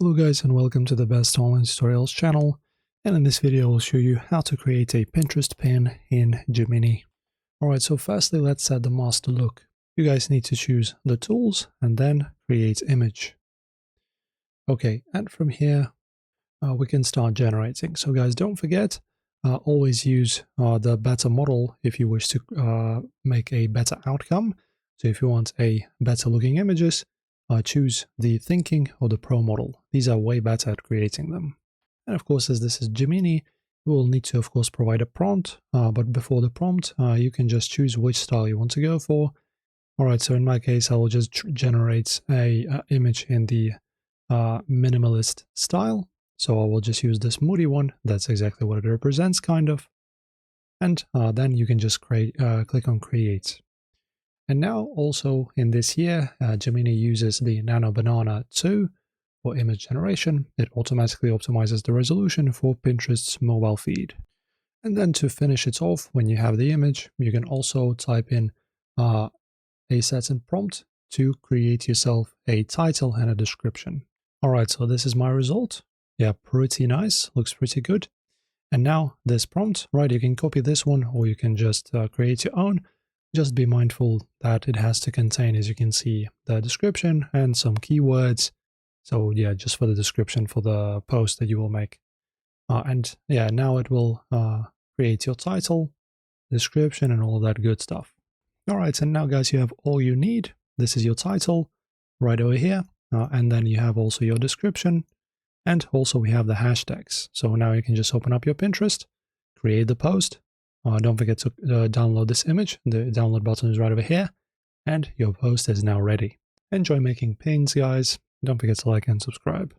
Hello guys and welcome to the best online tutorials channel, and in this video I'll show you how to create a Pinterest pin in Gemini. Alright, so firstly let's set the master look. You guys need to choose the tools and then create image. Okay, and from here we can start generating. So guys, don't forget, always use the better model if you wish to make a better outcome. So if you want a better looking images, choose the Thinking or the Pro model. These are way better at creating them. And of course, as this is Gemini, you will need to, of course, provide a prompt. But before the prompt, you can just choose which style you want to go for. All right, so in my case, I will just generate a image in the minimalist style. So I will just use this moody one. That's exactly what it represents, kind of. And then you can just click on Create. And now also in this here, Gemini uses the Nano Banana 2 for image generation. It automatically optimizes the resolution for Pinterest's mobile feed. And then to finish it off, when you have the image, you can also type in a certain prompt to create yourself a title and a description. Alright, so this is my result. Yeah, pretty nice, looks pretty good. And now this prompt, right, you can copy this one or you can just create your own. Just be mindful that it has to contain, as you can see, the description and some keywords. So yeah, just for the description for the post that you will make. And yeah, now it will create your title, description, and all that good stuff. All right, and now guys, you have all you need. This is your title right over here. And then you have also your description. And also we have the hashtags. So now you can just open up your Pinterest, create the post. Don't forget to download this image. The download button is right over here. And your post is now ready. Enjoy making pins, guys. Don't forget to like and subscribe.